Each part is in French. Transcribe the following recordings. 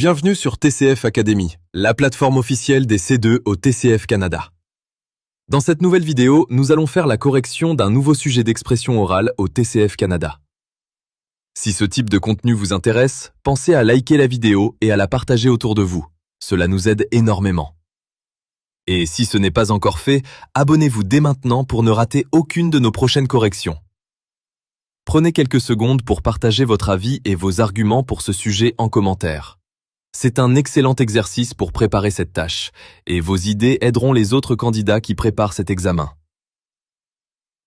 Bienvenue sur TCF Academy, la plateforme officielle des C2 au TCF Canada. Dans cette nouvelle vidéo, nous allons faire la correction d'un nouveau sujet d'expression orale au TCF Canada. Si ce type de contenu vous intéresse, pensez à liker la vidéo et à la partager autour de vous. Cela nous aide énormément. Et si ce n'est pas encore fait, abonnez-vous dès maintenant pour ne rater aucune de nos prochaines corrections. Prenez quelques secondes pour partager votre avis et vos arguments pour ce sujet en commentaire. C'est un excellent exercice pour préparer cette tâche, et vos idées aideront les autres candidats qui préparent cet examen.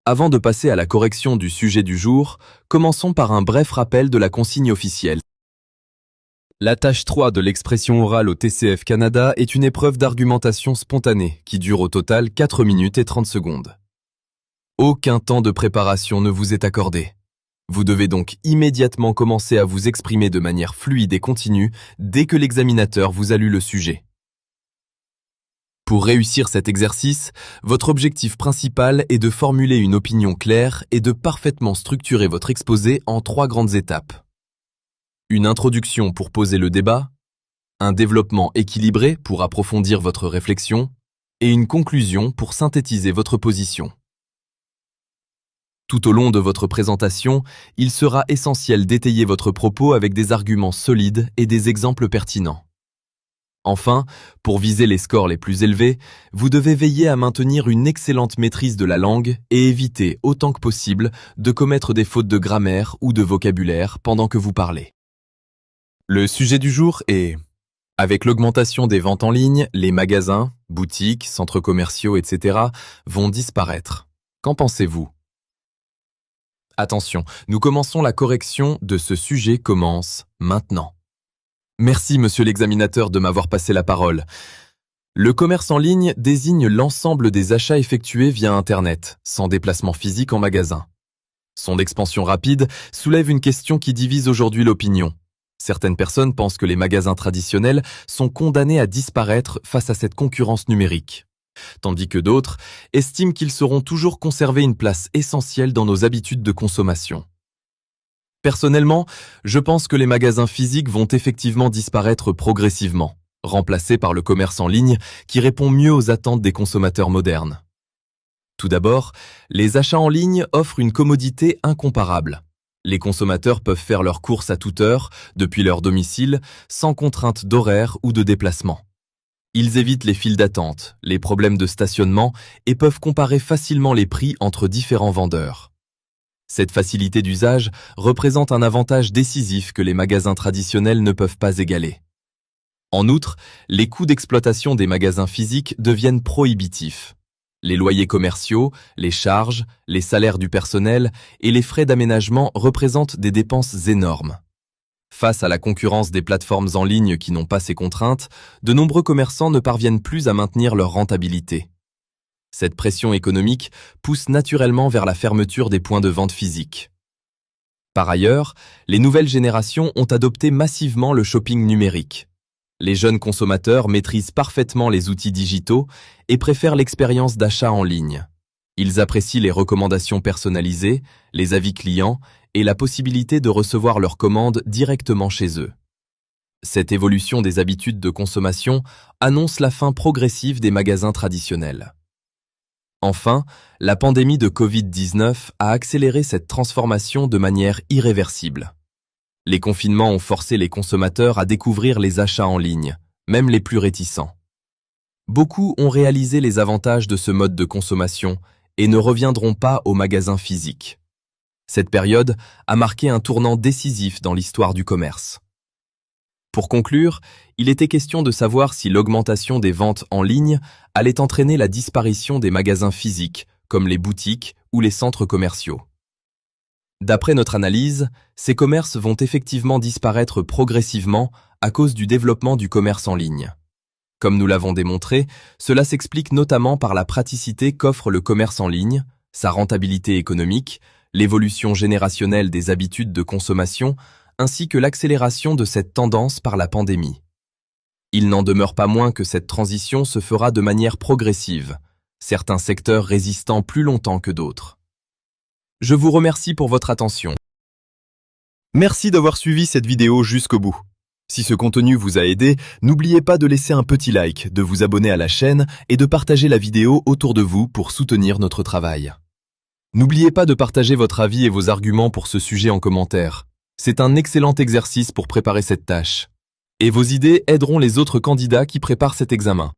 Avant de passer à la correction du sujet du jour, commençons par un bref rappel de la consigne officielle. La tâche 3 de l'expression orale au TCF Canada est une épreuve d'argumentation spontanée qui dure au total 4 minutes et 30 secondes. Aucun temps de préparation ne vous est accordé. Vous devez donc immédiatement commencer à vous exprimer de manière fluide et continue dès que l'examinateur vous a lu le sujet. Pour réussir cet exercice, votre objectif principal est de formuler une opinion claire et de parfaitement structurer votre exposé en 3 grandes étapes. Une introduction pour poser le débat, un développement équilibré pour approfondir votre réflexion et une conclusion pour synthétiser votre position. Tout au long de votre présentation, il sera essentiel d'étayer votre propos avec des arguments solides et des exemples pertinents. Enfin, pour viser les scores les plus élevés, vous devez veiller à maintenir une excellente maîtrise de la langue et éviter, autant que possible, de commettre des fautes de grammaire ou de vocabulaire pendant que vous parlez. Le sujet du jour est: avec l'augmentation des ventes en ligne, les magasins, boutiques, centres commerciaux, etc. vont disparaître. Qu'en pensez-vous ? Attention, nous commençons la correction de ce sujet commence maintenant. Merci monsieur l'examinateur de m'avoir passé la parole. Le commerce en ligne désigne l'ensemble des achats effectués via Internet, sans déplacement physique en magasin. Son expansion rapide soulève une question qui divise aujourd'hui l'opinion. Certaines personnes pensent que les magasins traditionnels sont condamnés à disparaître face à cette concurrence numérique, tandis que d'autres estiment qu'ils sauront toujours conserver une place essentielle dans nos habitudes de consommation. Personnellement, je pense que les magasins physiques vont effectivement disparaître progressivement, remplacés par le commerce en ligne qui répond mieux aux attentes des consommateurs modernes. Tout d'abord, les achats en ligne offrent une commodité incomparable. Les consommateurs peuvent faire leurs courses à toute heure, depuis leur domicile, sans contrainte d'horaire ou de déplacement. Ils évitent les files d'attente, les problèmes de stationnement et peuvent comparer facilement les prix entre différents vendeurs. Cette facilité d'usage représente un avantage décisif que les magasins traditionnels ne peuvent pas égaler. En outre, les coûts d'exploitation des magasins physiques deviennent prohibitifs. Les loyers commerciaux, les charges, les salaires du personnel et les frais d'aménagement représentent des dépenses énormes. Face à la concurrence des plateformes en ligne qui n'ont pas ces contraintes, de nombreux commerçants ne parviennent plus à maintenir leur rentabilité. Cette pression économique pousse naturellement vers la fermeture des points de vente physiques. Par ailleurs, les nouvelles générations ont adopté massivement le shopping numérique. Les jeunes consommateurs maîtrisent parfaitement les outils digitaux et préfèrent l'expérience d'achat en ligne. Ils apprécient les recommandations personnalisées, les avis clients et la possibilité de recevoir leurs commandes directement chez eux. Cette évolution des habitudes de consommation annonce la fin progressive des magasins traditionnels. Enfin, la pandémie de Covid-19 a accéléré cette transformation de manière irréversible. Les confinements ont forcé les consommateurs à découvrir les achats en ligne, même les plus réticents. Beaucoup ont réalisé les avantages de ce mode de consommation et ne reviendront pas aux magasins physiques. Cette période a marqué un tournant décisif dans l'histoire du commerce. Pour conclure, il était question de savoir si l'augmentation des ventes en ligne allait entraîner la disparition des magasins physiques, comme les boutiques ou les centres commerciaux. D'après notre analyse, ces commerces vont effectivement disparaître progressivement à cause du développement du commerce en ligne. Comme nous l'avons démontré, cela s'explique notamment par la praticité qu'offre le commerce en ligne, sa rentabilité économique, l'évolution générationnelle des habitudes de consommation, ainsi que l'accélération de cette tendance par la pandémie. Il n'en demeure pas moins que cette transition se fera de manière progressive, certains secteurs résistant plus longtemps que d'autres. Je vous remercie pour votre attention. Merci d'avoir suivi cette vidéo jusqu'au bout. Si ce contenu vous a aidé, n'oubliez pas de laisser un petit like, de vous abonner à la chaîne et de partager la vidéo autour de vous pour soutenir notre travail. N'oubliez pas de partager votre avis et vos arguments pour ce sujet en commentaire. C'est un excellent exercice pour préparer cette tâche. Et vos idées aideront les autres candidats qui préparent cet examen.